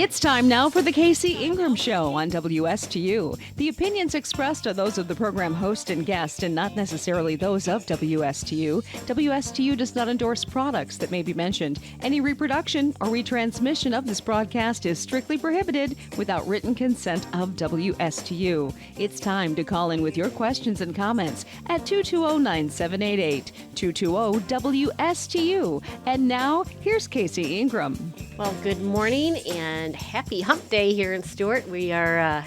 It's time now for the Casey Ingram Show on WSTU. The opinions expressed are those of the program host and guest and not necessarily those of WSTU. WSTU does not endorse products that may be mentioned. Any reproduction or retransmission of this broadcast is strictly prohibited without written consent of WSTU. It's time to call in with your questions and comments at 220-9788, 220-WSTU. And now, here's Casey Ingram. Well, good morning and happy hump day here in Stuart. We are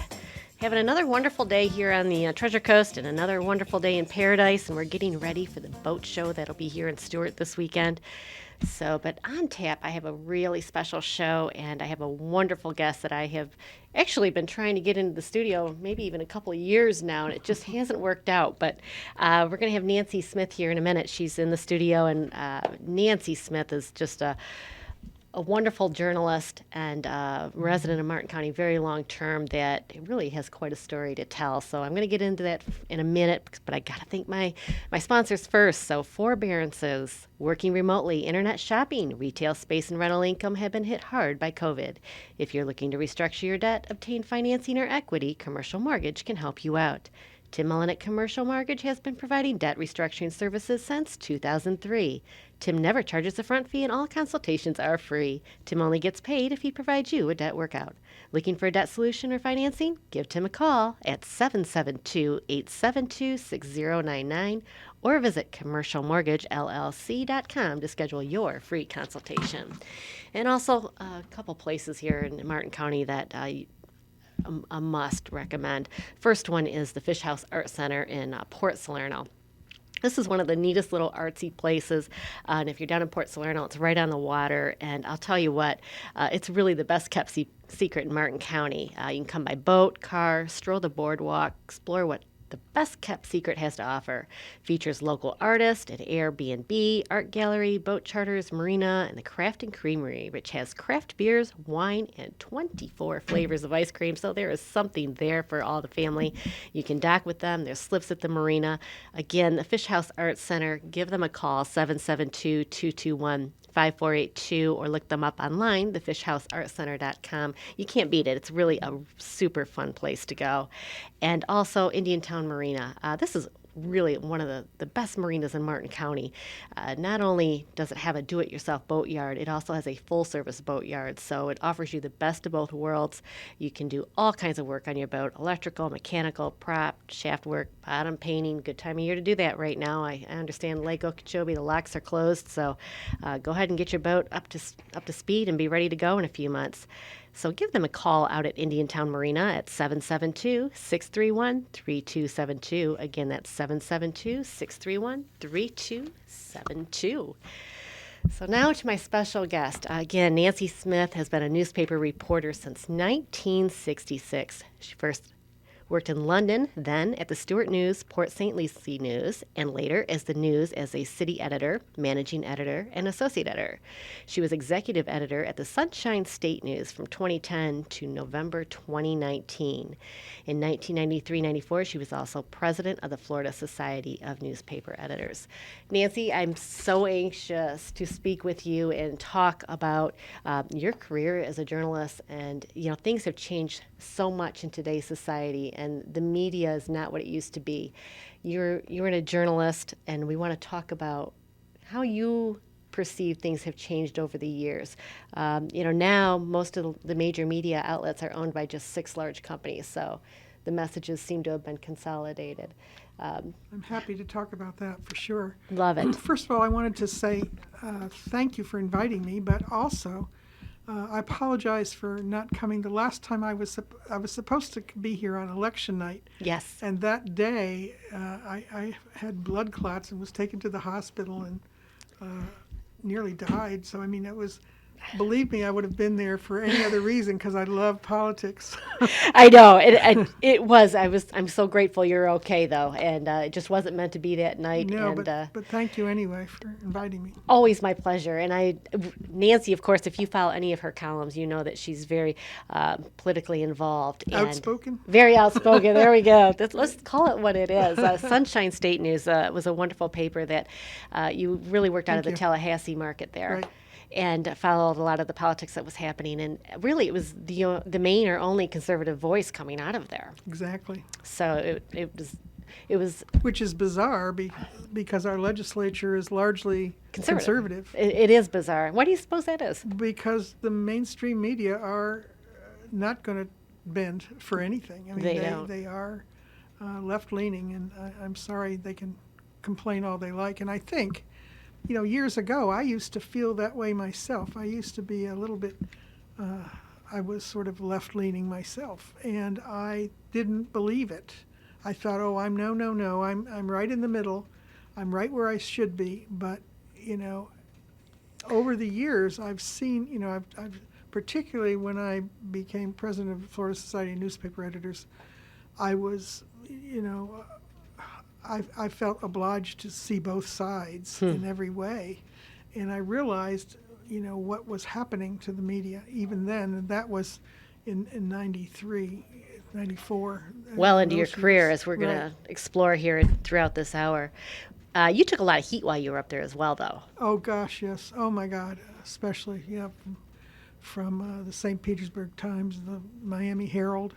having another wonderful day here on the Treasure Coast and another wonderful day in Paradise, and we're getting ready for the boat show that'll be here in Stuart this weekend. But on tap, I have a really special show, and I have a wonderful guest that I have actually been trying to get into the studio maybe even a couple of years now, and it just hasn't worked out. But we're going to have Nancy Smith here in a minute. She's in the studio, and Nancy Smith is just a wonderful journalist and resident of Martin County, very long term, that really has quite a story to tell. So I'm going to get into that in a minute, but I got to thank my sponsors first. So forbearances, working remotely, internet shopping, retail space and rental income have been hit hard by COVID. If you're looking to restructure your debt, obtain financing or equity, Commercial Mortgage can help you out. Tim Mullen at Commercial Mortgage has been providing debt restructuring services since 2003. Tim never charges a front fee and all consultations are free. Tim only gets paid if he provides you a debt workout. Looking for a debt solution or financing? Give Tim a call at 772-872-6099 or visit commercialmortgagellc.com to schedule your free consultation. And also a couple places here in Martin County that a must recommend. First one is the Fish House Art Center in Port Salerno. This is one of the neatest little artsy places, and if you're down in Port Salerno, it's right on the water, and I'll tell you what, it's really the best kept secret in Martin County. You can come by boat, car, stroll the boardwalk, explore what the best kept secret has to offer. Features local artists, an Airbnb, art gallery, boat charters, marina, and the Craft and Creamery, which has craft beers, wine, and 24 flavors of ice cream. So there is something there for all the family. You can dock with them. There's slips at the marina. Again, the Fish House Art Center, give them a call, 772-221-5482, or look them up online, thefishhouseartcenter.com. You can't beat it. It's really a super fun place to go. And also Indiantown Marina. This is really one of the best marinas in Martin County. Not only does it have a do-it-yourself boat yard, it also has a full-service boat yard, so it offers you the best of both worlds. You can do all kinds of work on your boat, electrical, mechanical, prop, shaft work, bottom painting. Good time of year to do that right now. I understand Lake Okeechobee, the locks are closed, so go ahead and get your boat up to speed and be ready to go in a few months. So give them a call out at Indiantown Marina at 772-631-3272. Again, that's 772-631-3272. So now to my special guest. Again, Nancy Smith has been a newspaper reporter since 1966. She first worked in London, then at the Stuart News, Port St. Lucie News, and later as the News as a city editor, managing editor, and associate editor. She was executive editor at the Sunshine State News from 2010 to November 2019. In 1993-94, she was also president of the Florida Society of Newspaper Editors. Nancy, I'm so anxious to speak with you and talk about your career as a journalist. And, you know, things have changed so much in today's society, and the media is not what it used to be. You're a journalist, and we want to talk about how you perceive things have changed over the years. Now most of the major media outlets are owned by just 6 large companies, so the messages seem to have been consolidated. I'm happy to talk about that for sure. Love it. First of all, I wanted to say thank you for inviting me, but also I apologize for not coming. The last time I was supposed to be here on election night. Yes. And that day I had blood clots and was taken to the hospital and nearly died. So, I mean, it was, believe me, I would have been there for any other reason because I love politics. I know. It was. I'm so grateful you're okay, though. And it just wasn't meant to be that night. No, and, but thank you anyway for inviting me. Always my pleasure. And Nancy, of course, if you follow any of her columns, you know that she's very politically involved. And outspoken? Very outspoken. There we go. Let's call it what it is. Sunshine State News was a wonderful paper that you really worked out of the Tallahassee market there. Right. and followed a lot of the politics that was happening. And really, it was the main or only conservative voice coming out of there. Exactly. So it was Which is bizarre because our legislature is largely conservative. It is bizarre. Why do you suppose that is? Because the mainstream media are not going to bend for anything. I mean, They don't. they are left-leaning, and I'm sorry, they can complain all they like. And I think, years ago, I used to feel that way myself. I used to be a little bit, I was sort of left-leaning myself, and I didn't believe it. I thought, oh, I'm I'm right in the middle. I'm right where I should be. But, over the years, I've seen, I've particularly when I became president of the Florida Society of Newspaper Editors, I was, I felt obliged to see both sides in every way. And I realized, what was happening to the media even then, and that was in 93, 94. Well into your those career, years. as we're going Right. to explore here throughout this hour. You took a lot of heat while you were up there as well, though. Oh, gosh, yes. Oh, my God. Especially, from the St. Petersburg Times, the Miami Herald.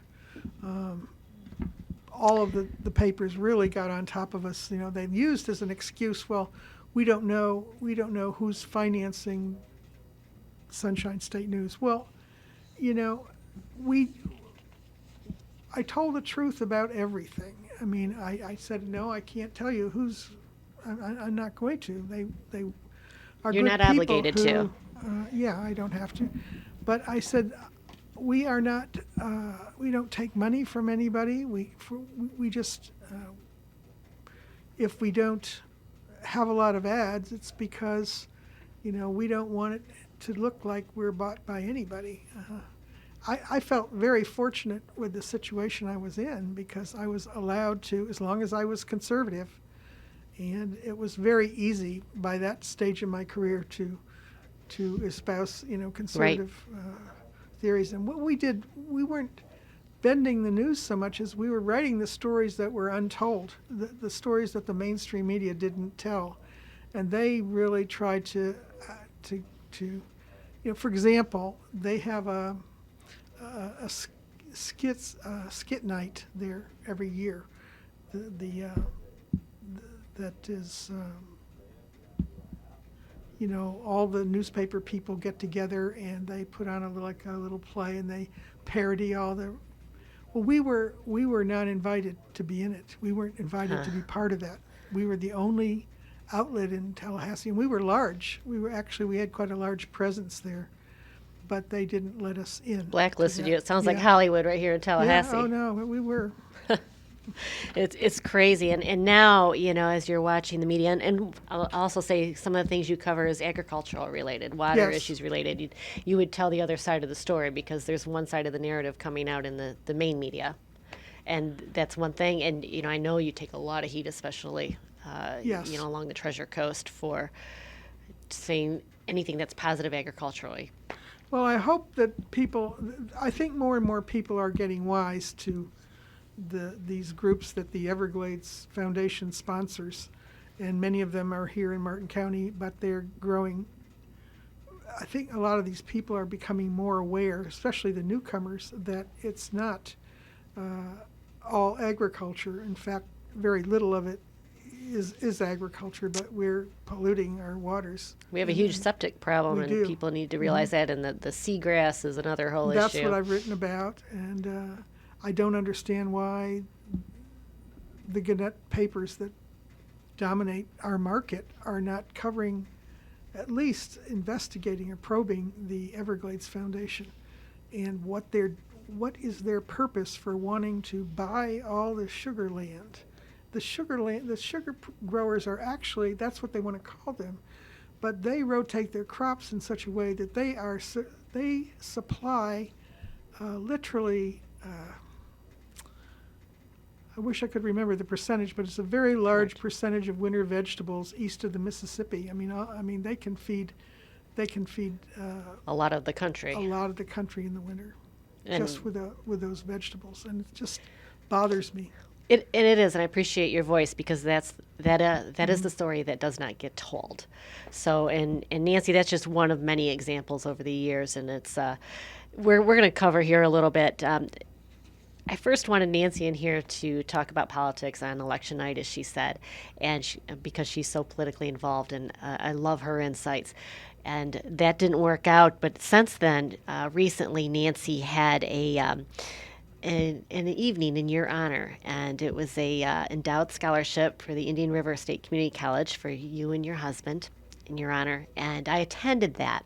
All of the papers really got on top of us. They used as an excuse, well, we don't know who's financing Sunshine State News. Well, I told the truth about everything. I mean, I said, no, I can't tell you who's, I'm not going to. They are You're good not people obligated to. Yeah, I don't have to. But I said, we are not, we don't take money from anybody. We just, if we don't have a lot of ads, it's because, we don't want it to look like we're bought by anybody. I felt very fortunate with the situation I was in because I was allowed to, as long as I was conservative, and it was very easy by that stage in my career to espouse, conservative theories. And what we did, we weren't bending the news so much as we were writing the stories that were untold, the stories that the mainstream media didn't tell, and they really tried to for example, they have a skit night there every year. That is, all the newspaper people get together and they put on a little play and they parody all the. Well, we were not invited to be in it. We weren't invited to be part of that. We were the only outlet in Tallahassee, and we were large. We had quite a large presence there, but they didn't let us in. Blacklisted you. It sounds like Yeah. Hollywood right here in Tallahassee. Yeah, oh no, we were. It's crazy. And now, as you're watching the media, and I'll also say some of the things you cover is agricultural related, water Yes. issues related. You would tell the other side of the story because there's one side of the narrative coming out in the main media. And that's one thing. And, I know you take a lot of heat, especially, Yes. along the Treasure Coast for saying anything that's positive agriculturally. Well, I hope that I think more and more people are getting wise to these groups that the Everglades Foundation sponsors, and many of them are here in Martin County, but they're growing. I think a lot of these people are becoming more aware, especially the newcomers, that it's not all agriculture. In fact, very little of it is agriculture, but we're polluting our waters. We have a huge septic problem, We and do. people need to realize that, and the seagrass is another whole That's issue. what I've written about, and I don't understand why the Gannett papers that dominate our market are not covering, at least investigating or probing the Everglades Foundation and what is their purpose for wanting to buy all the sugar land. The sugar growers are actually, that's what they want to call them, but they rotate their crops in such a way that they supply literally, I wish I could remember the percentage, but it's a very large percentage of winter vegetables east of the Mississippi. I mean, they can feed a lot of the country. a lot of the country in the winter, And- just with those vegetables, and it just bothers me. It is, and I appreciate your voice because that is the story that does not get told. So, and Nancy, that's just one of many examples over the years, and it's we're going to cover here a little bit. I first wanted Nancy in here to talk about politics on election night, as she said, because she's so politically involved, and I love her insights. And that didn't work out, but since then, recently, Nancy had an evening in your honor, and it was a endowed scholarship for the Indian River State Community College for you and your husband in your honor, and I attended that.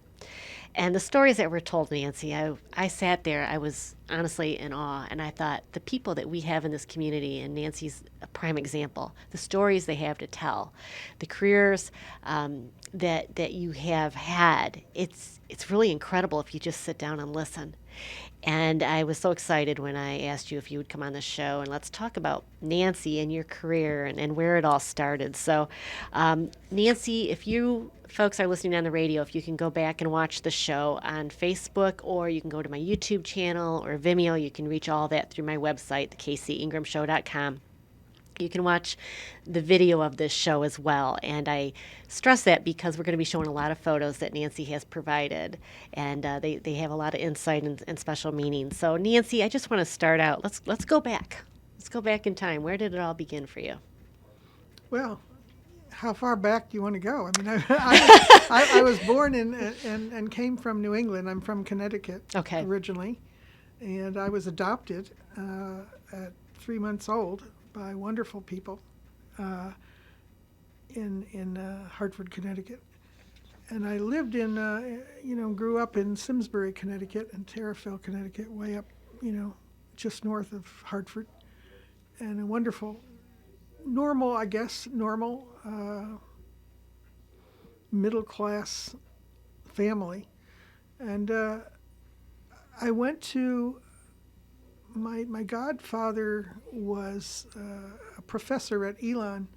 And the stories that were told, Nancy, I sat there, I was honestly in awe, and I thought the people that we have in this community, and Nancy's a prime example, the stories they have to tell, the careers that you have had, it's really incredible if you just sit down and listen. And I was so excited when I asked you if you would come on the show and let's talk about Nancy and your career and where it all started. So, Nancy, if you folks are listening on the radio, if you can go back and watch the show on Facebook, or you can go to my YouTube channel or Vimeo, you can reach all that through my website, thekcingramshow.com. You can watch the video of this show as well. And I stress that because we're going to be showing a lot of photos that Nancy has provided. And they have a lot of insight and special meaning. So, Nancy, I just want to start out. Let's go back. Let's go back in time. Where did it all begin for you? Well, how far back do you want to go? I mean, I was born in and came from New England. I'm from Connecticut originally. And I was adopted at 3 months old by wonderful people in Hartford, Connecticut. And I lived grew up in Simsbury, Connecticut, and Terriffill, Connecticut, way up, just north of Hartford. And a wonderful, normal, middle-class family. And I went to my godfather was a professor at Elon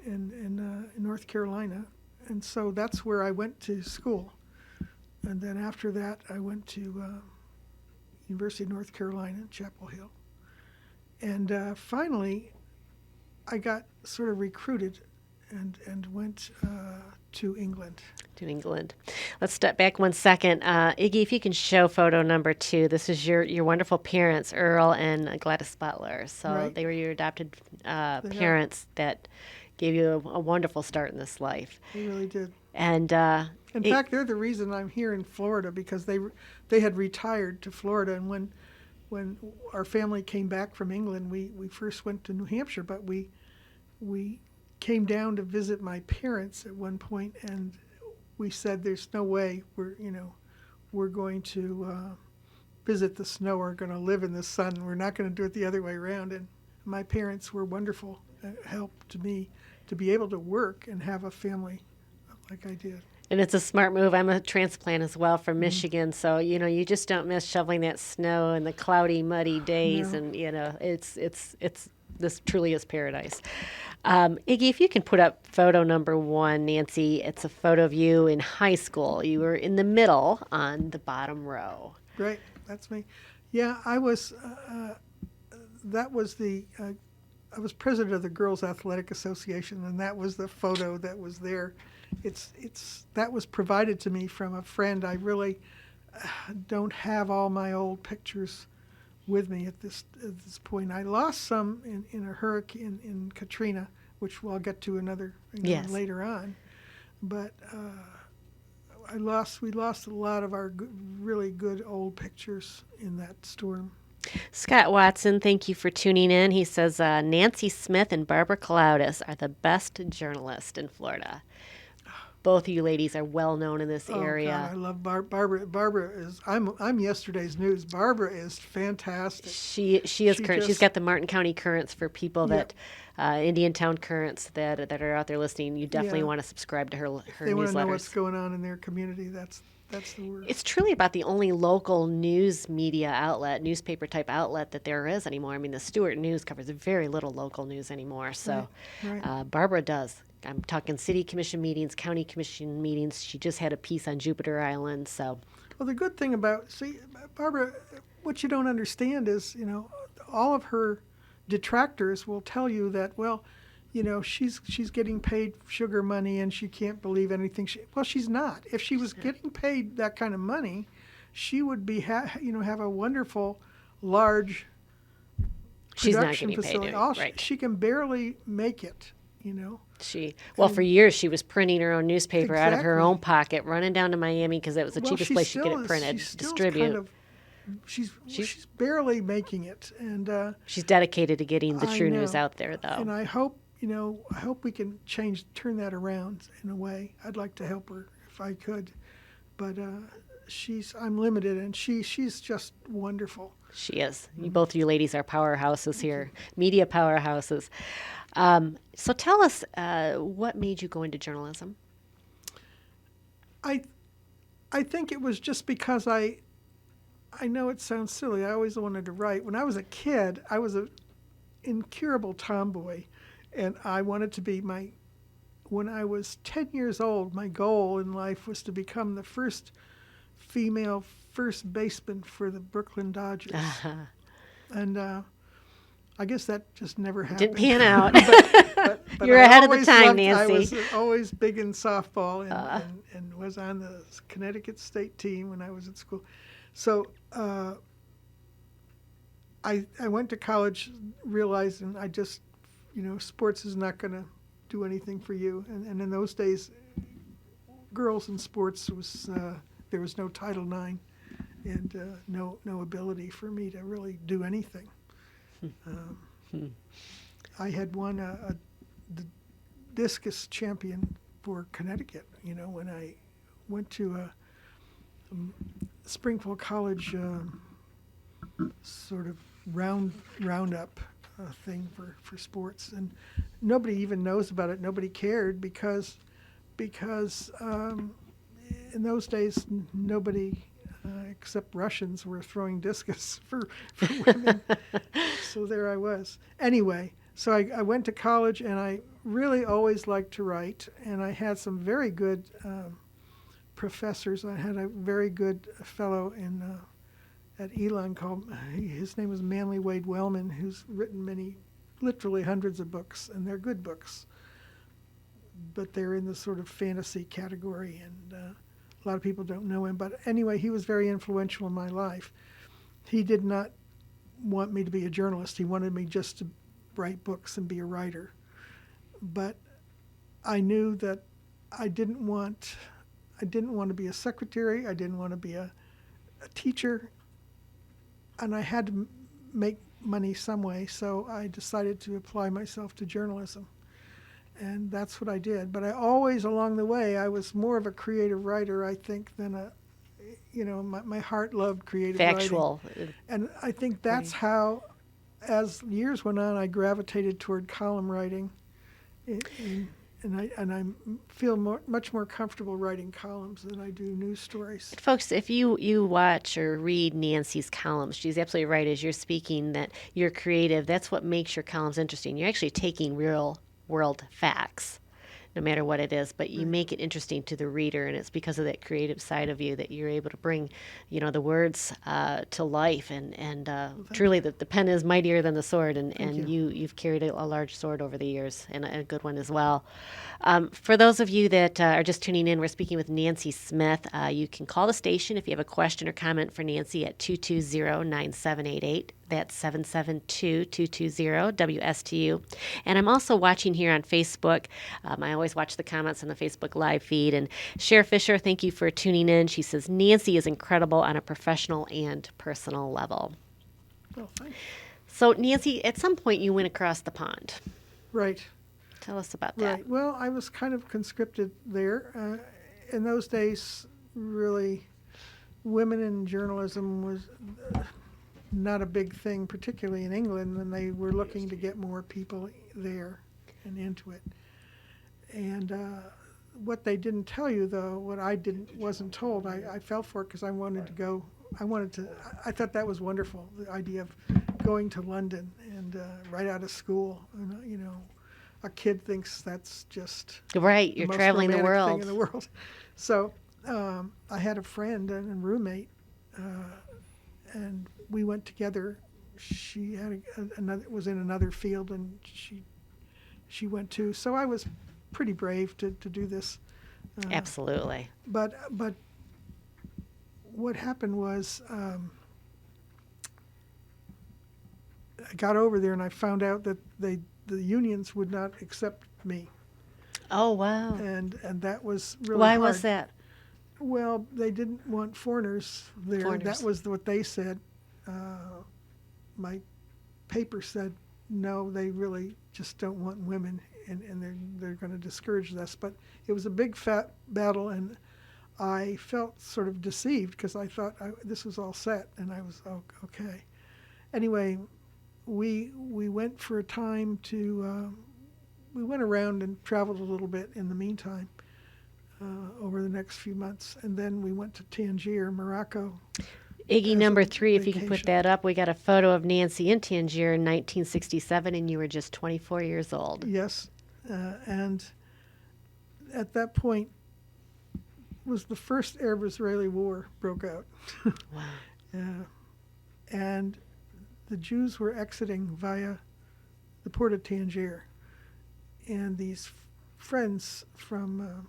in North Carolina, and so that's where I went to school. And then after that, I went to University of North Carolina, Chapel Hill. And finally, I got sort of recruited and went to England. To England. Let's step back 1 second. Iggy, if you can show photo number 2. This is your wonderful parents, Earl and Gladys Butler. So Right. They were your adopted parents that gave you a wonderful start in this life. They really did. And In fact, they're the reason I'm here in Florida, because they had retired to Florida, and when our family came back from England, we first went to New Hampshire, but we came down to visit my parents at one point, and we said, "There's no way we're going to visit the snow. We're going to live in the sun. We're not going to do it the other way around." And my parents were wonderful help to me to be able to work and have a family like I did. And it's a smart move. I'm a transplant as well from Michigan, so you just don't miss shoveling that snow and the cloudy, muddy days, No. and it's this truly is paradise. Iggy, if you can put up photo number 1, Nancy, it's a photo of you in high school. You were in the middle on the bottom row. Right, that's me. Yeah, I was. That was I was president of the Girls Athletic Association, and that was the photo that was there. That was provided to me from a friend. I really don't have all my old pictures with me at this point. I lost some in a hurricane in Katrina, which we'll get to Yes. later on. But we lost a lot of our really good old pictures in that storm. Scott Watson, thank you for tuning in. He says Nancy Smith and Barbara Cloudis are the best journalists in Florida. Both of you ladies are well known in this area. God, I love Barbara. Barbara is. I'm yesterday's news. Barbara is fantastic. She is current. She's got the Martin County Currents for people Yep. that Indiantown Currents that are out there listening. You definitely Yeah. want to subscribe to her They want to know newsletters. what's going on in their community. That's the word. It's truly about the only local news media outlet, newspaper type outlet that there is anymore. I mean, the Stuart News covers very little local news anymore. So Right. Barbara does. I'm talking city commission meetings, county commission meetings. She just had a piece on Jupiter Island. So Well, the good thing about Barbara, what you don't understand is all of her detractors will tell you that, well, she's getting paid sugar money and she can't believe anything. Well, she's not. If she was getting paid that kind of money, she would be have a wonderful large She's not production getting facility. paid. Right. She can barely make it. For years she was printing her own newspaper out of her Exactly. own pocket, running down to Miami because that was the cheapest place she could get it printed, distribute. She's barely making it, and She's dedicated to getting the true news know. out there, though. And I hope we can turn that around in a way. I'd like to help her if I could, but I'm limited, and she's just wonderful. She is. Both you ladies are powerhouses here, media powerhouses. So tell us, what made you go into journalism? I think it was just because I know it sounds silly. I always wanted to write. When I was a kid, I was an incurable tomboy, and I wanted to be when I was 10 years old, my goal in life was to become the first female first baseman for the Brooklyn Dodgers. And I guess that just never happened. Didn't pan out. but You're I ahead of the always time, loved- I Nancy. was always big in softball and was on the Connecticut state team when I was at school. So I went to college realizing I just, sports is not going to do anything for you. And in those days, girls in sports there was no Title IX and no ability for me to really do anything. I had won the discus champion for Connecticut, when I went to a Springfield College sort of roundup thing for sports, and nobody even knows about it. Nobody cared because in those days nobody except Russians were throwing discus for women. So there I was. Anyway, so I went to college, and I really always liked to write, and I had some very good professors. I had a very good fellow at Elon his name was Manly Wade Wellman, who's written literally hundreds of books, and they're good books, but they're in the sort of fantasy category, and a lot of people don't know him. But anyway, he was very influential in my life. He did not want me to be a journalist. He wanted me just to write books and be a writer. But I knew that I didn't want to be a secretary. I didn't want to be a teacher. And I had to make money some way, so I decided to apply myself to journalism. And that's what I did. But I always, along the way, I was more of a creative writer, I think, than my heart loved creative Factual. writing. And I think that's how, as years went on, I gravitated toward column writing. And I feel much more comfortable writing columns than I do news stories. Folks, if you watch or read Nancy's columns, she's absolutely right as you're speaking that you're creative. That's what makes your columns interesting. You're actually taking real world facts, no matter what it is, but you make it interesting to the reader, and it's because of that creative side of you that you're able to bring, the words to life, and truly the pen is mightier than the sword, and you've carried a large sword over the years, and a good one as well. For those of you that are just tuning in, we're speaking with Nancy Smith. You can call the station if you have a question or comment for Nancy at 220-9788. That's 772-220-WSTU. And I'm also watching here on Facebook. I always watch the comments on the Facebook live feed. And Cher Fisher, thank you for tuning in. She says, Nancy is incredible on a professional and personal level. Well, thanks. So, Nancy, at some point you went across the pond. Right. Tell us about that. Right. Well, I was kind of conscripted there. In those days, really, women in journalism was not a big thing, particularly in England, and they were looking to get more people there and into it. And what they didn't tell you, though, what I wasn't told, I fell for it because I wanted to go. I thought that was wonderful, the idea of going to London and right out of school. And, a kid thinks that's just right. You're the most traveling the romantic world. thing in the world. So I had a friend and a roommate, and we went together she had another was in another field, and she went too. So I was pretty brave to do this. Absolutely. But what happened was I got over there and I found out that the unions would not accept me, Oh, wow. and that was really Why hard. was that? Well, they didn't want foreigners there. Foreigners. That was what they said. My paper said no, they really just don't want women, and they're going to discourage us. But it was a big fat battle, and I felt sort of deceived because I thought this was all set, and I was okay. Anyway, we went for a time to we went around and traveled a little bit in the meantime over the next few months, and then we went to Tangier, Morocco. Iggy as number a 3, if you could put vacation. that up. We got a photo of Nancy in Tangier in 1967, and you were just 24 years old. Yes, and at that point was the first Arab-Israeli war broke out. Wow. And the Jews were exiting via the port of Tangier, and these friends from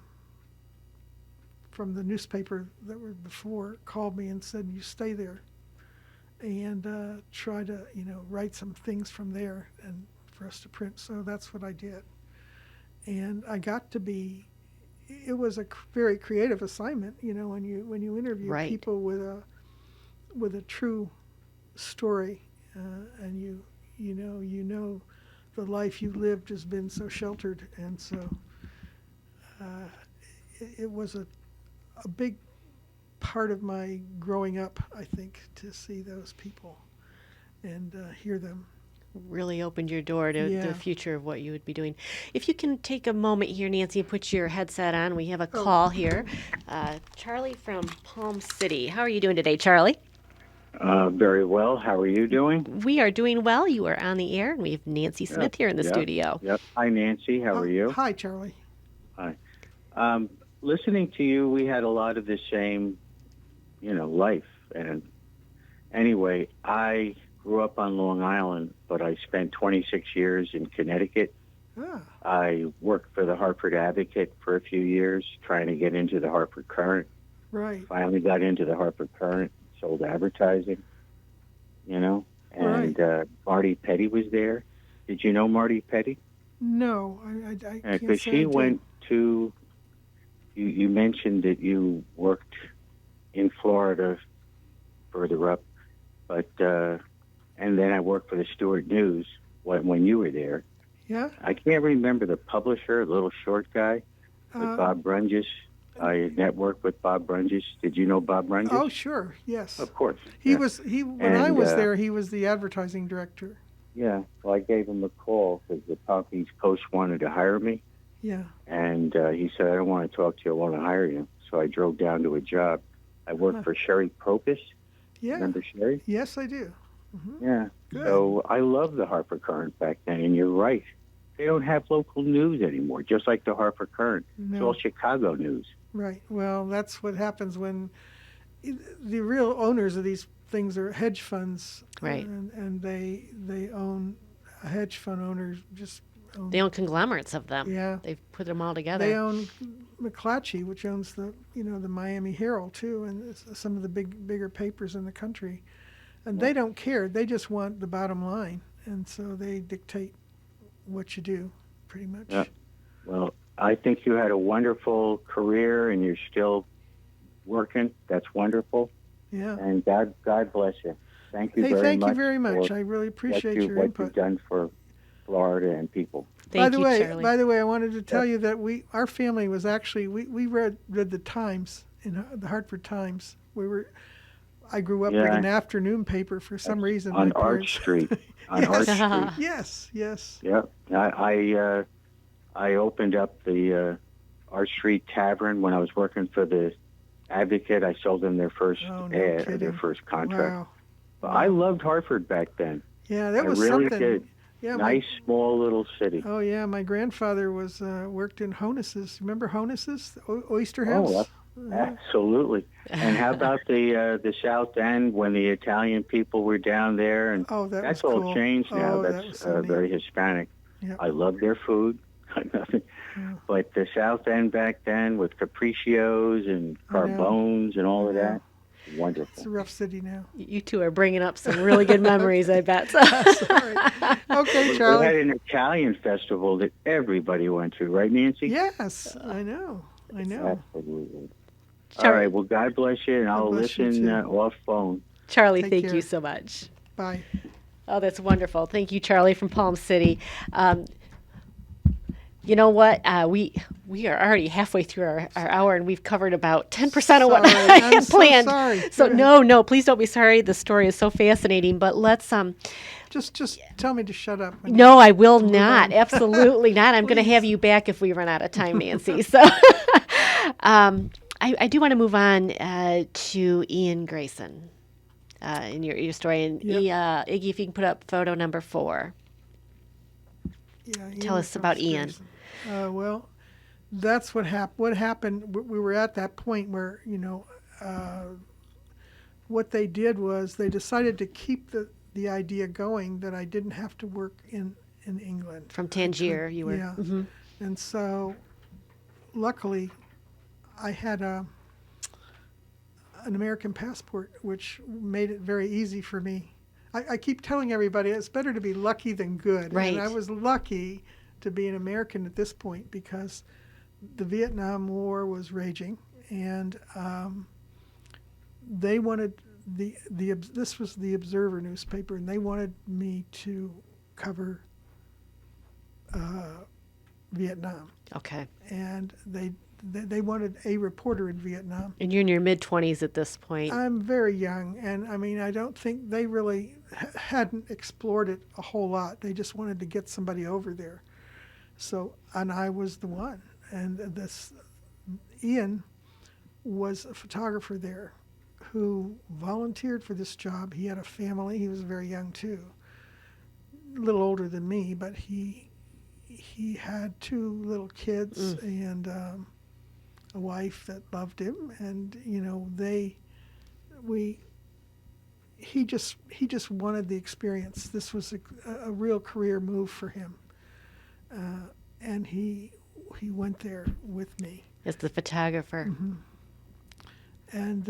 the newspaper that were before called me and said, "You stay there and try to write some things from there and for us to print." So that's what I did, and I got to be. It was a very creative assignment, when you interview Right. people with a true story, and you know the life you lived has been so sheltered, and so it was a big part of my growing up, I think, to see those people and hear them. Really opened your door to Yeah. the future of what you would be doing. If you can take a moment here, Nancy, and put your headset on. We have a call here. Charlie from Palm City. How are you doing today, Charlie? Very well. How are you doing? We are doing well. You are on the air, and we have Nancy Smith here in the Yep. studio. Yep. Hi, Nancy. How are you? Hi, Charlie. Hi. Listening to you, we had a lot of the same, life. And anyway, I grew up on Long Island, but I spent 26 years in Connecticut. Ah, I worked for the Hartford Advocate for a few years, trying to get into the Hartford Courant. right. Finally got into the Hartford Courant, sold advertising, and Marty Petty was there. Did you know Marty Petty? No, I can't Because say I she did. went to, you mentioned that you worked in Florida further up, but, and then I worked for the Stuart News when you were there. Yeah. I can't remember the publisher, the little short guy, with Bob Brunges. I networked with Bob Brunges. Did you know Bob Brunges? Oh, sure. Yes. Of course. He yeah. was when I And, was there. He was the advertising director. Yeah, well, I gave him a call because the Palm Beach Post wanted to hire me. Yeah. And he said, "I don't want to talk to you. I want to hire you." So I drove down to a job. I worked for Sherry Propus. Yeah. Remember Sherry? Yes, I do. Yeah. Good. So I loved the Hartford Courant back then. And you're right. They don't have local news anymore, just like the Hartford Courant. It's No. all Chicago news. Right. Well, that's what happens when the real owners of these things are hedge funds. Right. And they own a hedge fund owner just own. They own conglomerates of them. Yeah. They've put them all together. They own McClatchy, which owns the Miami Herald too, and some of the bigger papers in the country. And they don't care. They just want the bottom line, and so they dictate what you do, pretty much. Yeah. Well, I think you had a wonderful career, and you're still working. That's wonderful. Yeah. And God bless you. Thank you Hey, very thank much. you very much. for I really appreciate your what input. you've done for Florida and people. Thank you, by Charlie. the way, I wanted to tell you that our family was actually we read the Times the Hartford Times. I grew up with Yeah. an afternoon paper for some reason. On my Arch parents- Street. On Arch Street. Yes. Yeah. I opened up the Arch Street Tavern when I was working for the Advocate. I sold them their first Oh, no ad, kidding. their first contract. Wow. But I loved Hartford back then. Yeah, that I was really something. did. Yeah. Nice, small little city. Oh yeah, my grandfather was worked in Honus's. Remember Honus's, the oyster house? Oh, Absolutely. And how about the South End when the Italian people were down there? And Oh, that was that's all cool. changed now. Oh, That's that was so neat. very Hispanic. Yep. I love their food. But the South End back then with capriccios and carbones and all of that, It's wonderful. a rough city now. You two are bringing up some really good memories, I bet. Sorry. Okay, We Charlie. had an Italian festival that everybody went to, right, Nancy? Yes, I know. Absolutely. All Charlie- right. Well, God bless you, and I'll bless you, listen too. off phone. Charlie, Take thank care. you so much. Bye. Oh, that's wonderful. Thank you, Charlie from Palm City. You know what? We are already halfway through our hour, and we've covered about 10% of what Sorry, I I'm had so planned. sorry. So Go ahead. no, please don't be sorry. The story is so fascinating. But let's Just tell me to shut up. No, I will move not. on. Absolutely not. I'm going to have Please. you back if we run out of time, Nancy. So I do want to move on to Ian Grayson in your story. And Yep. Iggy, if you can put up photo number 4. Yeah, Tell us about Ian. Well, that's what happened. What happened? We were at that point where what they did was they decided to keep the idea going that I didn't have to work in England. From Tangier, you were. Yeah, Mhm. and so luckily, I had an American passport, which made it very easy for me. I keep telling everybody it's better to be lucky than good. Right. And I was lucky to be an American at this point because the Vietnam War was raging, and they wanted this was the Observer newspaper, and they wanted me to cover Vietnam, Okay. and they wanted a reporter in Vietnam. And you're in your mid-20s at this point. I'm very young, and I mean, I don't think they really hadn't explored it a whole lot. They just wanted to get somebody over there. So, and I was the one. And this Ian was a photographer there who volunteered for this job. He had a family. He was very young too, a little older than me, but he had 2 little kids and a wife that loved him, and he just wanted the experience. This was a real career move for him, and he went there with me, As the photographer. and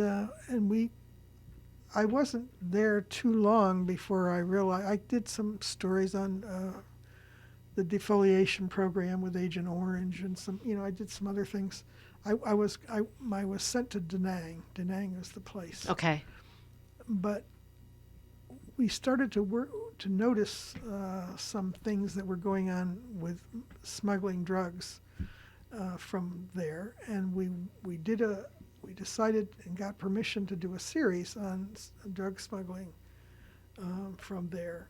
I wasn't there too long before I realized. I did some stories on the defoliation program with Agent Orange, and I did some other things. I was sent to Da Nang. Da Nang was the place. Okay. But we started to notice some things that were going on with smuggling drugs from there, and we decided and got permission to do a series on drug smuggling from there,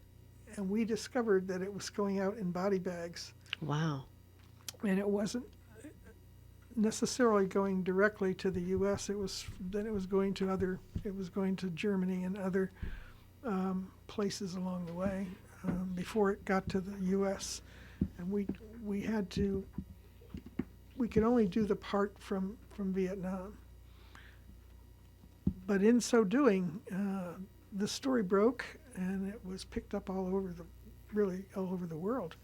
and we discovered that it was going out in body bags, Wow. and it wasn't necessarily going directly to the U.S. It was going to Germany and other places along the way before it got to the U.S. And we could only do the part from Vietnam. But in so doing, the story broke, and it was picked up all over the world.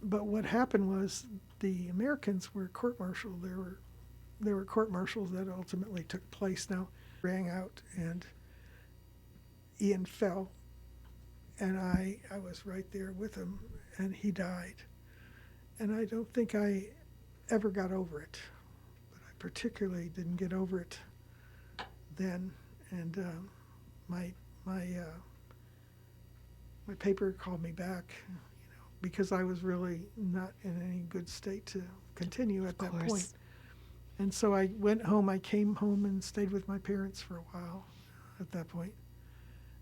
But what happened was the Americans were court-martialed. There were court-martials that ultimately took place. Now, rang out, and Ian fell, and I was right there with him, and he died. And I don't think I ever got over it, but I particularly didn't get over it then. And my paper called me back, because I was really not in any good state to continue at that point. And so I went home. I came home and stayed with my parents for a while at that point.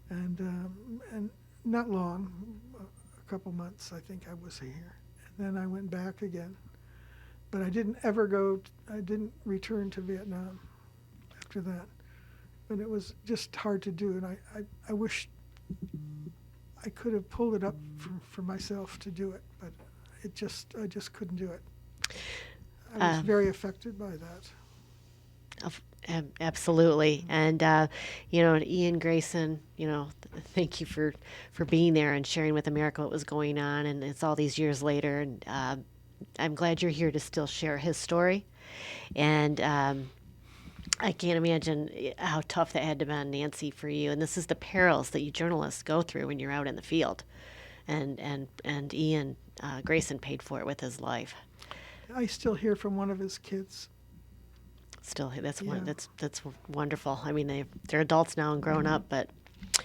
And not long, a couple months, I think I was here. And then I went back again. But I didn't return to Vietnam after that. And it was just hard to do. And I wish I could have pulled it up for myself to do it, but I just couldn't do it. I was very affected by that. Absolutely. And, and Ian Grayson, thank you for being there and sharing with America what was going on. And it's all these years later. And I'm glad you're here to still share his story. And I can't imagine how tough that had to be on Nancy for you. And this is the perils that you journalists go through when you're out in the field. And Ian Grayson paid for it with his life. I still hear from one of his kids. Still, that's wonderful. I mean, they're adults now and grown up, but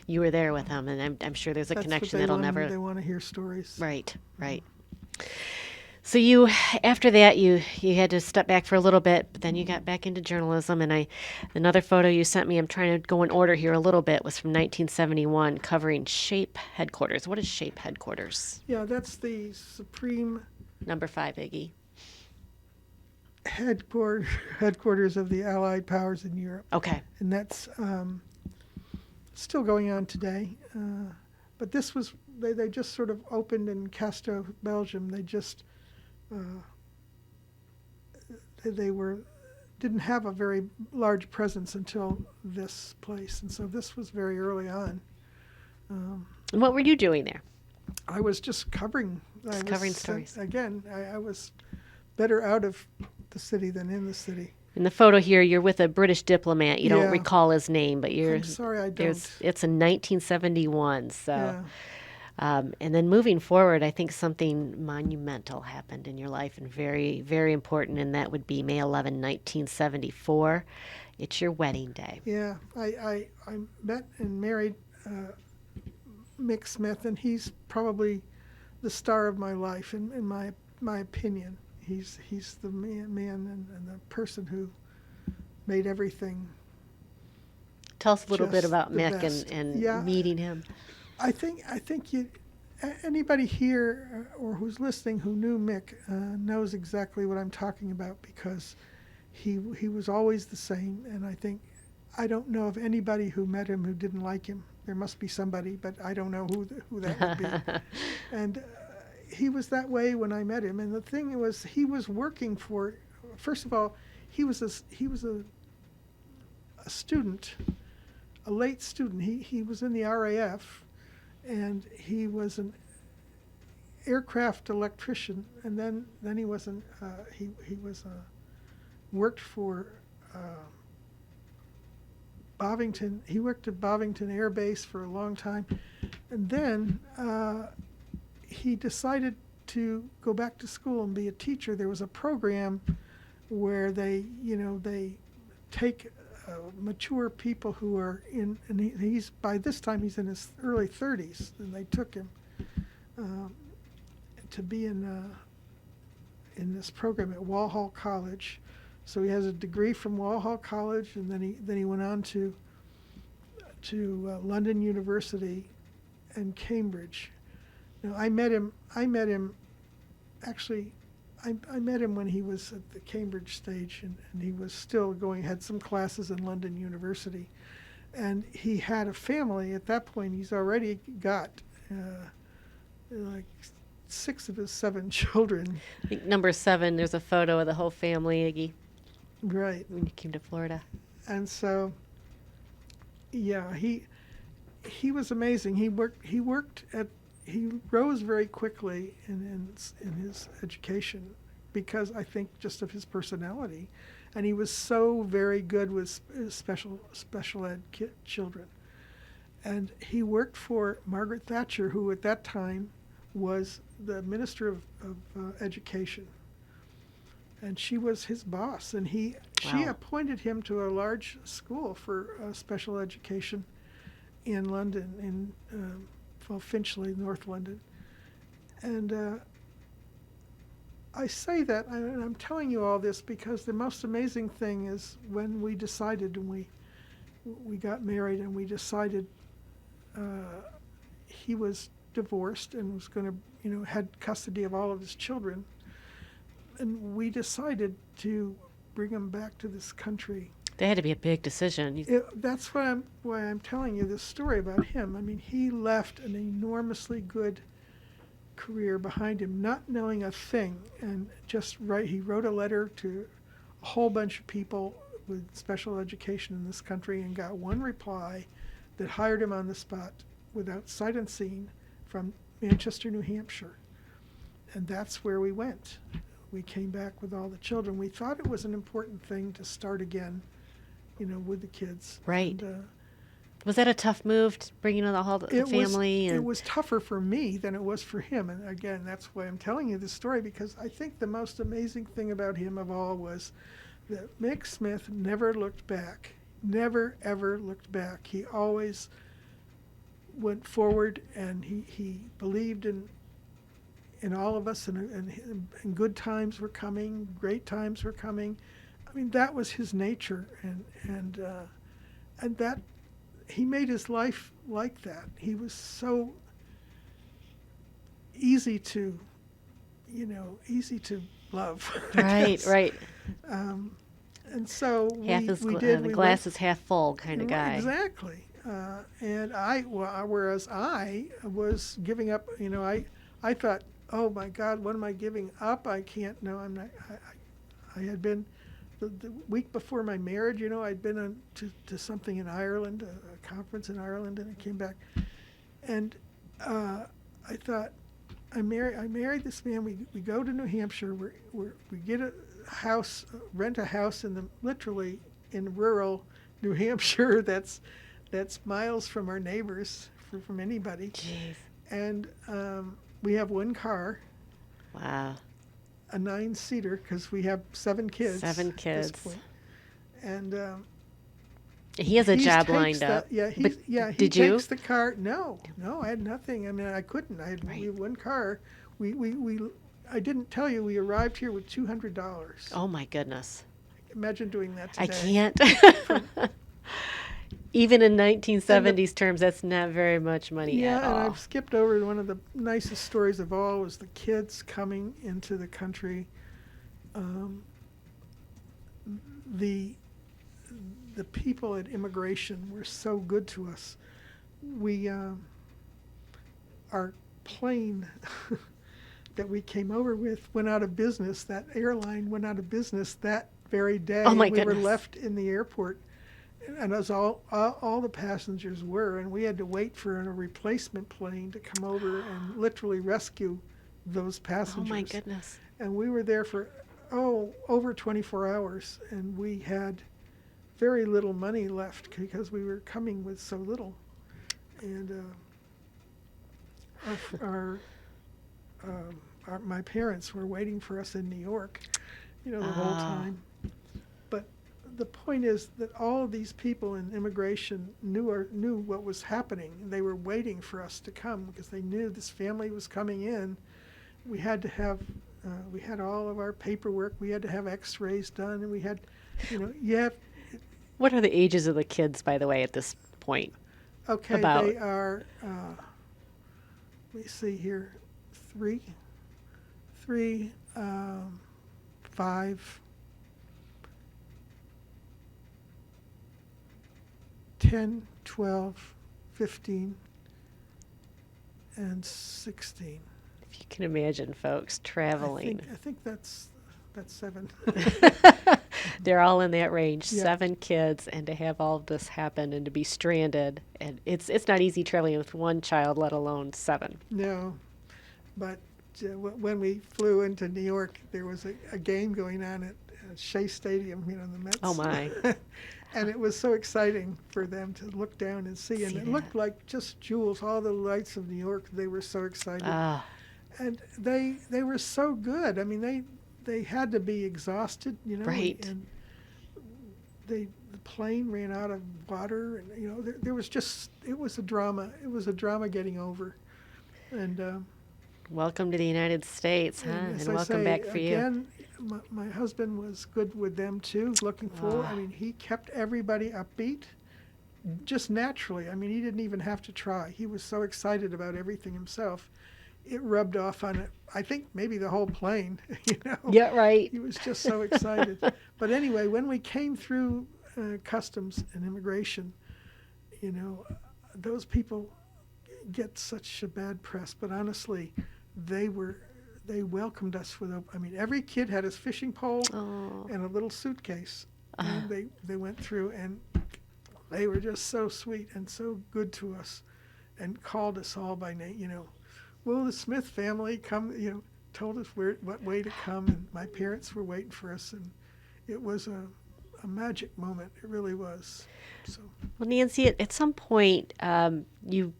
you were there with them, and I'm sure there's a connection that'll never. They want to hear stories. Right. So you, after that, you had to step back for a little bit, but then you got back into journalism. And another photo you sent me, I'm trying to go in order here a little bit, was from 1971, covering SHAPE headquarters. What is SHAPE headquarters? Yeah, that's the Supreme Number 5, Iggy. Headquarters of the Allied powers in Europe. Okay. And that's still going on today. But this was, they just sort of opened in Casto, Belgium. They just, didn't have a very large presence until this place. And so this was very early on. And what were you doing there? I was just covering. Covering stories. Again, I was better out of the city than in the city. In the photo here, you're with a British diplomat. You don't Yeah. recall his name, but you're. I'm sorry, I don't. It's in 1971. So, Yeah. And then moving forward, I think something monumental happened in your life, and very, very important, and that would be May 11, 1974. It's your wedding day. Yeah, I met and married Mick Smith, and he's probably the star of my life, in my opinion. He's the man and the person who made everything. Tell us a little bit just about the Mick best. and Yeah. meeting him. I think anybody here or who's listening who knew Mick knows exactly what I'm talking about, because he was always the same, and I don't know of anybody who met him who didn't like him. There must be somebody, but I don't know who that would be. And he was that way when I met him. And the thing was, he was working for. First of all, he was a student, a late student. He was in the RAF, and he was an aircraft electrician. And then he was worked for. Bovington. He worked at Bovington Air Base for a long time, and then he decided to go back to school and be a teacher. There was a program where they take mature people who are in, and he's by this time he's in his early 30s, and they took him to be in this program at Walhall College. So he has a degree from Walhall College, and then he went on to London University and Cambridge. Now I met him actually. I met him when he was at the Cambridge stage, and he was still had some classes in London University, and he had a family at that point. He's already got like 6 of his 7 children. I think number 7. There's a photo of the whole family, Iggy. Right. When you came to Florida. And so, yeah, he was amazing. He rose very quickly in his education, because I think just of his personality, and he was so very good with special ed children. And he worked for Margaret Thatcher, who at that time was the Minister of Education. And she was his boss, and she appointed him to a large school for special education in London, in Finchley, North London. And I say that, and I'm telling you all this because the most amazing thing is when we decided, and we got married, and we decided he was divorced and was going to, had custody of all of his children. And we decided to bring him back to this country. That had to be a big decision. That's why I'm telling you this story about him. I mean, he left an enormously good career behind him, not knowing a thing, and he wrote a letter to a whole bunch of people with special education in this country and got one reply that hired him on the spot without sight unseen from Manchester, New Hampshire. And that's where we went. We came back with all the children. We thought it was an important thing to start again, with the kids. Right. And, Was that a tough move, bringing in the whole family? It was tougher for me than it was for him. And again, that's why I'm telling you this story, because I think the most amazing thing about him of all was that Mick Smith never looked back, never, ever looked back. He always went forward, and he believed in all of us, and good times were coming, great times were coming. I mean, that was his nature, and that he made his life like that. He was so easy to love. Right, right. And so the glass is half full kind of guy. Exactly. And whereas I was giving up, I thought, oh my God, what am I giving up? I can't. No, I'm not. I had been the week before my marriage. I'd been to something in Ireland, a conference in Ireland, and I came back, and I thought, I married this man. We go to New Hampshire. We get a house, rent a house literally in rural New Hampshire. That's miles from our neighbors, from anybody. Jeez. And we have one car. Wow. A 9-seater, because we have 7 kids. 7 kids. At this point. And he has a job lined up. He did you? takes the car. No, I had nothing. I mean, I couldn't. We had one car. I didn't tell you, we arrived here with $200. Oh my goodness. Imagine doing that today. I can't. Even in 1970s terms, that's not very much money at all. Yeah, and I've skipped over one of the nicest stories of all was the kids coming into the country. The people at immigration were so good to us. Our plane that we came over with went out of business. That airline went out of business that very day. Oh my goodness. We were left in the airport, and as all the passengers were, and we had to wait for a replacement plane to come over and literally rescue those passengers. Oh my goodness. And we were there for over 24 hours, and we had very little money left because we were coming with so little. And my parents were waiting for us in New York, the whole time. But the point is that all of these people in immigration knew what was happening. They were waiting for us to come because they knew this family was coming in. We had to have, we had all of our paperwork. We had to have X-rays done, and we had, What are the ages of the kids, by the way, at this point? Okay, About? They are. Let me see here, 3, 5, 10, 12, 15, and 16. If you can imagine, folks, traveling. I think that's 7. They're all in that range, Yeah. 7 kids, and to have all of this happen and to be stranded, and it's not easy traveling with one child, let alone 7. No, but when we flew into New York, there was a game going on at Shea Stadium, the Mets. Oh my! And it was so exciting for them to look down and see, and it looked like just jewels, all the lights of New York. They were so excited, and they were so good. I mean, they had to be exhausted, Right. And the plane ran out of water, and there was it was a drama. It was a drama getting over, and. Welcome to the United States, huh? And, And welcome back for you. Again, my husband was good with them too, looking forward. I mean, he kept everybody upbeat, just naturally. I mean, he didn't even have to try. He was so excited about everything himself. It rubbed off on it. I think maybe the whole plane, Yeah, right. He was just so excited. But anyway, when we came through customs and immigration, those people get such a bad press. But honestly, they welcomed us with every kid had his fishing pole and a little suitcase. And they went through, and they were just so sweet and so good to us, and called us all by name. Will the Smith family come? Told us what way to come, and my parents were waiting for us, and it was a magic moment. It really was. So. Well, Nancy, at some point, you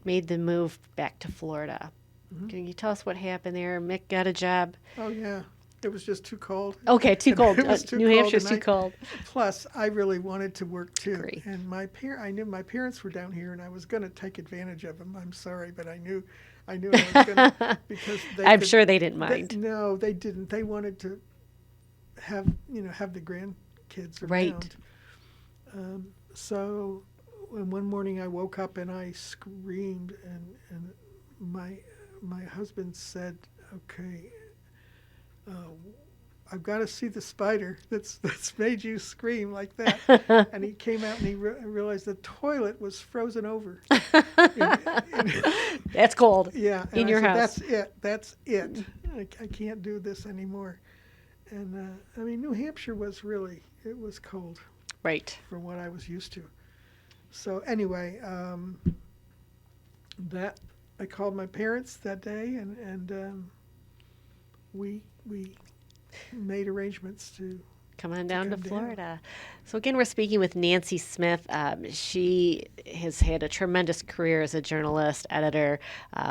made the move back to Florida. Mm-hmm. Can you tell us what happened there? Mick got a job. Oh yeah, it was just too cold. Okay, too cold. It was too New cold, Hampshire's and too cold. Plus, I really wanted to work too. Agree. And I knew my parents were down here, and I was going to take advantage of them. I'm sorry, but I knew I was going to, because I'm sure they didn't mind. No, they didn't. They wanted to have the grandkids around. Right. So one morning I woke up and I screamed, and my husband said, "Okay, I've got to see the spider that's made you scream like that." And he came out and he realized the toilet was frozen over. That's cold. Yeah, and In I your said, house. That's it. I can't do this anymore. And New Hampshire was cold Right. for what I was used to. So anyway, that I called my parents that day, and we made arrangements to Come on down to come down. Florida. So again, we're speaking with Nancy Smith. She has had a tremendous career as a journalist, editor,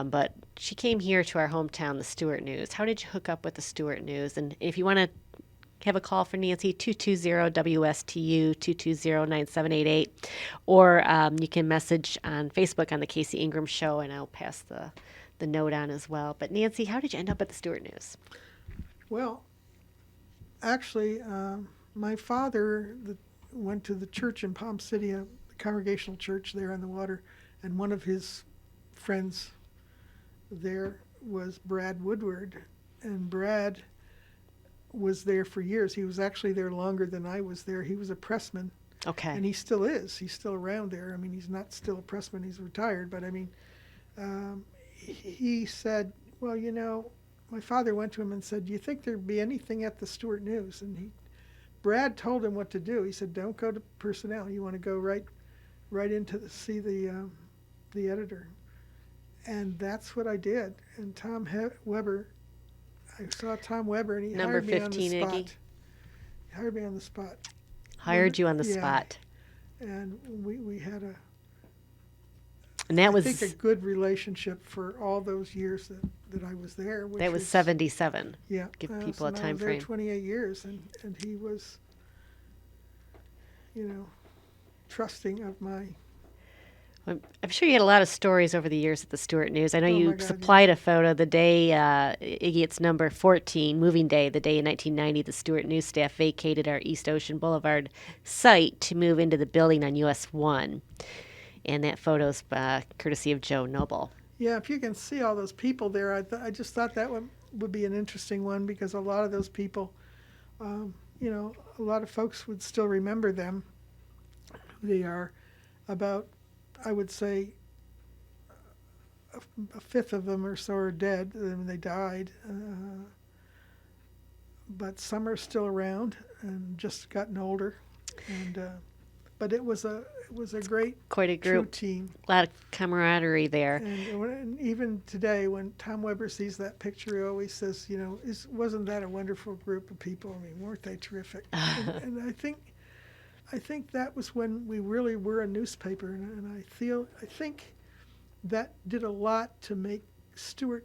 but she came here to our hometown, the Stuart News. How did you hook up with the Stuart News? And if you want to have a call for Nancy, 220-WSTU, 220-9788, or you can message on Facebook on the Casey Ingram Show, and I'll pass the note on as well. But Nancy, how did you end up at the Stuart News? Well, actually, my father went to the church in Palm City, a congregational church there on the water, and one of his friends there was Brad Woodward, and Brad was there for years. He was actually there longer than I was there. He was a pressman, Okay. and he still is. He's still around there. He's not still a pressman. He's retired, but he said, well, my father went to him and said, "Do you think there'd be anything at the Stuart News?" And Brad told him what to do. He said, "Don't go to personnel. You want to go right into see the editor." And that's what I did. And Tom Weber, I saw Tom Weber, and he Number hired me on 15, the spot. Iggy. He hired me on the spot. Hired you on the Yeah. spot. And we had And that I was think a good relationship for all those years that I was there. Which that was 77. Yeah. Give so people a I time was there frame. 28 years, and he was, trusting of my. I'm sure you had a lot of stories over the years at the Stuart News. I know Oh, you my God, supplied a photo the day, Iggy, it's number 14, moving day, the day in 1990, the Stuart News staff vacated our East Ocean Boulevard site to move into the building on US 1. And that photo's courtesy of Joe Noble. Yeah, if you can see all those people there, I just thought that would be an interesting one, because a lot of those people, a lot of folks would still remember them. They are about, I would say, a fifth of them or so are dead. They died, but some are still around and just gotten older. And but it was a great, Quite a true group, team. a lot of camaraderie there. And even today, when Tom Weber sees that picture, he always says, wasn't that a wonderful group of people? Weren't they terrific? and I think that was when we really were a newspaper, and I think that did a lot to make Stuart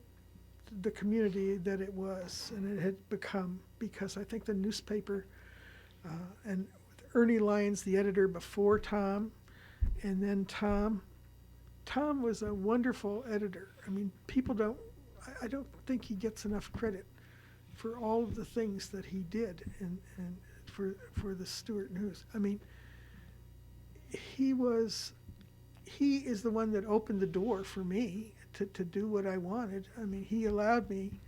the community that it was and it had become, because I think the newspaper and Ernie Lyons, the editor before Tom, and then Tom was a wonderful editor. I don't think he gets enough credit for all of the things that he did and for the Stuart News. He is the one that opened the door for me to do what I wanted. He allowed me,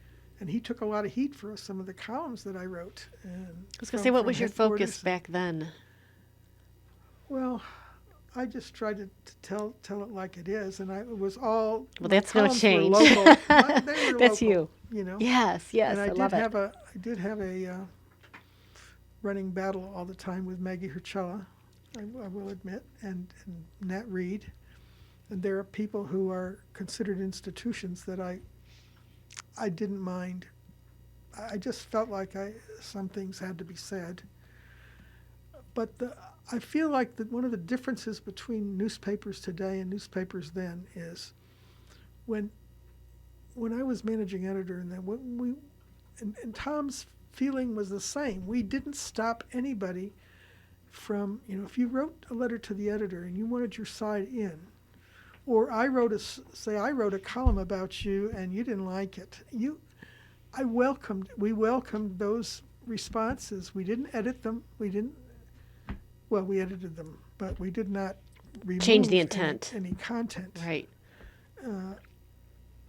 and he took a lot of heat for some of the columns that I wrote. And I was going to say, what was your focus headquarters. back then? Well, I just tried to tell it like it is, and it was all. Well, my that's no columns were change. local. They were That's local, you. know. Yes, And I love it. I did have a running battle all the time with Maggie Hercella, I will admit, and Nat Reed. And there are people who are considered institutions that I didn't mind. I just felt like some things had to be said. But I feel like that one of the differences between newspapers today and newspapers then is when I was managing editor, and then and Tom's feeling was the same. We didn't stop anybody from, if you wrote a letter to the editor and you wanted your side in, or I wrote a column about you and you didn't like it, we welcomed those responses. We didn't edit them. We edited them, but we did not remove change the intent. Any content. Right.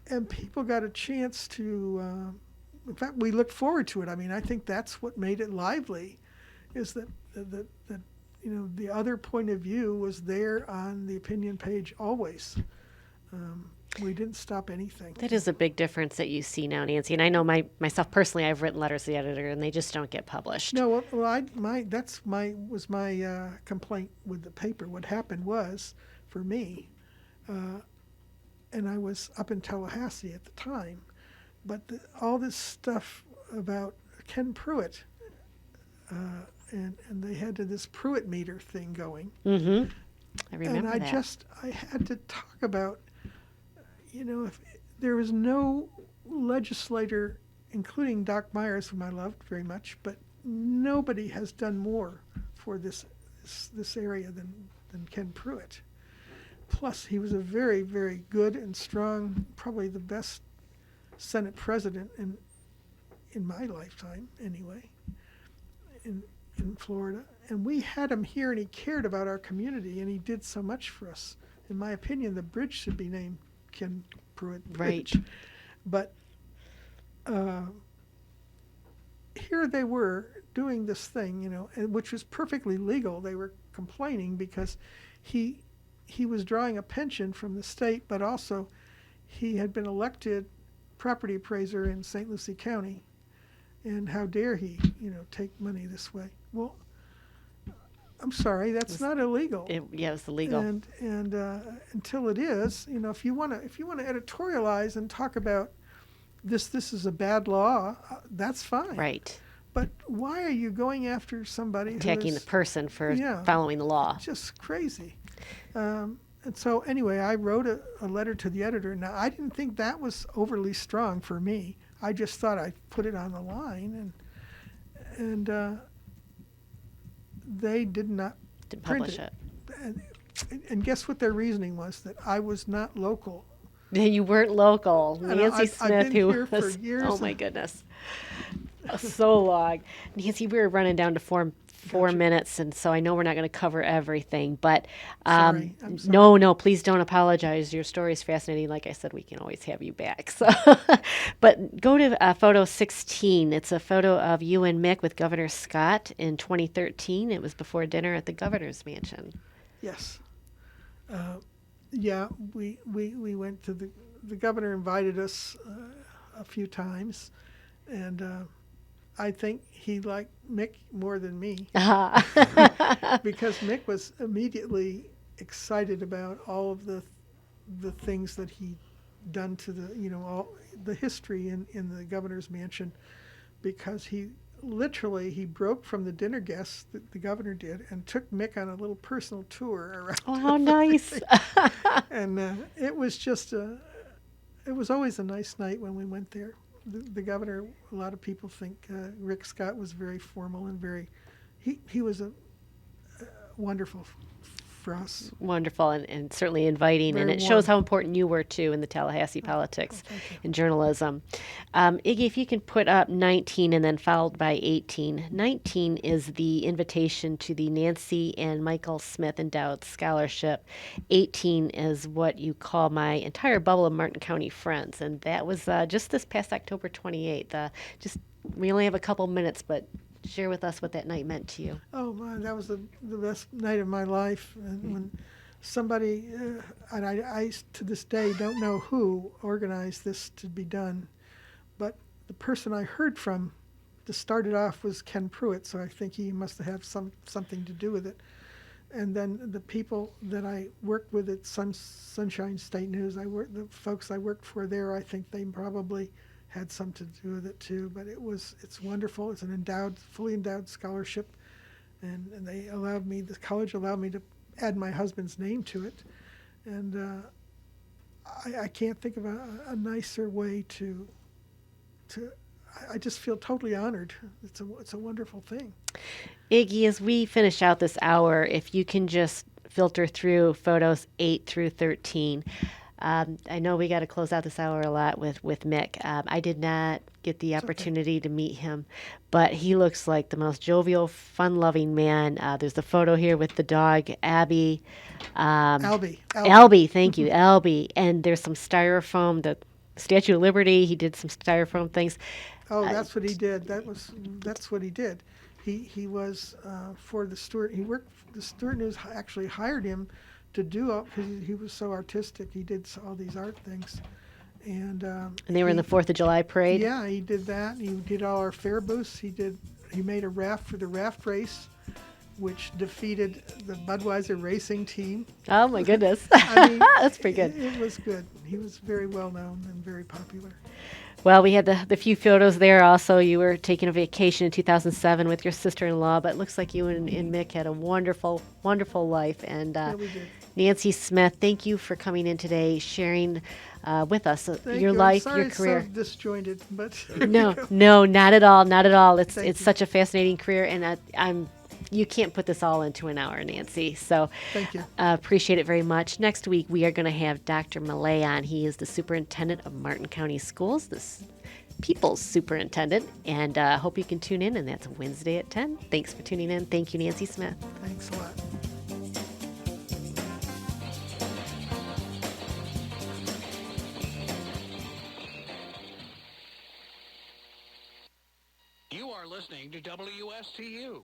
And people got a chance to, in fact, we looked forward to it. I mean, I think that's what made it lively, is that the other point of view was there on the opinion page always. We didn't stop anything. That is a big difference that you see now, Nancy. And I know myself personally, I've written letters to the editor, and they just don't get published. No, well, was my complaint with the paper. What happened was, for me, and I was up in Tallahassee at the time, but all this stuff about Ken Pruitt, and they had this Pruitt meter thing going. Mm-hmm. I remember and that. I had to talk about, if there was no legislator, including Doc Myers, whom I loved very much, but nobody has done more for this area than Ken Pruitt. Plus, he was a very, very good and strong, probably the best Senate president in my lifetime, anyway, in Florida. And we had him here, and he cared about our community, and he did so much for us. In my opinion, the bridge should be named Ken Pruitt Bridge. Right. But here they were doing this thing, which was perfectly legal. They were complaining because he was drawing a pension from the state, but also he had been elected property appraiser in St. Lucie County, and how dare he, take money this way? Well, I'm sorry, that's not illegal. It was illegal. And until it is, if you want to editorialize and talk about this is a bad law, that's fine. Right. But why are you going after somebody Attacking the person for following the law? Just crazy. And so anyway, I wrote a letter to the editor. Now, I didn't think that was overly strong for me. I just thought I'd put it on the line, and they did not publish it. And guess what their reasoning was? That I was not local. You weren't local. Nancy Smith, I've been who here for was, years. oh my goodness, so long. Nancy, we were running down to four minutes, and so I know we're not going to cover everything, but Sorry, I'm sorry. No, please don't apologize. Your story is fascinating. Like I said, we can always have you back. So, but go to photo 16. It's a photo of you and Mick with Governor Scott in 2013. It was before dinner at the governor's mansion. Yes. Yeah, we went to the governor invited us a few times, and I think he liked Mick more than me because Mick was immediately excited about all of the things that he'd done to all the history in the governor's mansion, because he broke from the dinner guests that the governor did and took Mick on a little personal tour around. Oh, how nice. And it was it was always a nice night when we went there. The governor, a lot of people think Rick Scott was very formal and he was a wonderful for us. Wonderful, and certainly inviting, Very and it warm. shows how important you were too in the Tallahassee politics and journalism. Iggy, if you can put up 19 and then followed by 18. 19 is the invitation to the Nancy and Michael Smith Endowed Scholarship. 18 is what you call my entire bubble of Martin County friends, and that was just this past October 28th. We only have a couple minutes, but share with us what that night meant to you. Oh my, that was the best night of my life. And when somebody, and I to this day don't know who organized this to be done, but the person I heard from started off was Ken Pruitt, so I think he must have had something to do with it. And then the people that I worked with at Sunshine State News, the folks I worked for there, I think they probably had something to do with it too. But it's wonderful. It's an fully endowed scholarship, and the college allowed me to add my husband's name to it, and I can't think of a nicer way to. I just feel totally honored. It's a wonderful thing. Iggy, as we finish out this hour, if you can just filter through photos 8 through 13. I know we got to close out this hour a lot with Mick. I did not get the opportunity to meet him, but he looks like the most jovial, fun-loving man. There's the photo here with the dog, Abby. Albie, thank you, Albie. And there's some styrofoam, the Statue of Liberty. He did some styrofoam things. Oh, that's what he did. That's what he did. He was for the Stuart. The Stuart News actually hired him to do because he was so artistic. He did all these art things, and they were in the 4th of July parade. Yeah, he did that. He did all our fair booths. He made a raft for the raft race, which defeated the Budweiser racing team. Oh my goodness, I mean, that's pretty good. It was good. He was very well known and very popular. Well, we had the few photos there. Also, you were taking a vacation in 2007 with your sister-in-law, but it looks like you and Mick had a wonderful, wonderful life. And Yeah, we did. Nancy Smith, thank you for coming in today, sharing with us Thank your you. life, I'm sorry your career. It's so disjointed, but No, not at all, not at all. It's Thank you. such a fascinating career, and you can't put this all into an hour, Nancy. So Thank you. Appreciate it very much. Next week, we are going to have Dr. Millay on. He is the superintendent of Martin County Schools, this people's superintendent, and hope you can tune in, and that's Wednesday at 10. Thanks for tuning in. Thank you, Nancy Smith. Thanks a lot. You are listening to WSTU.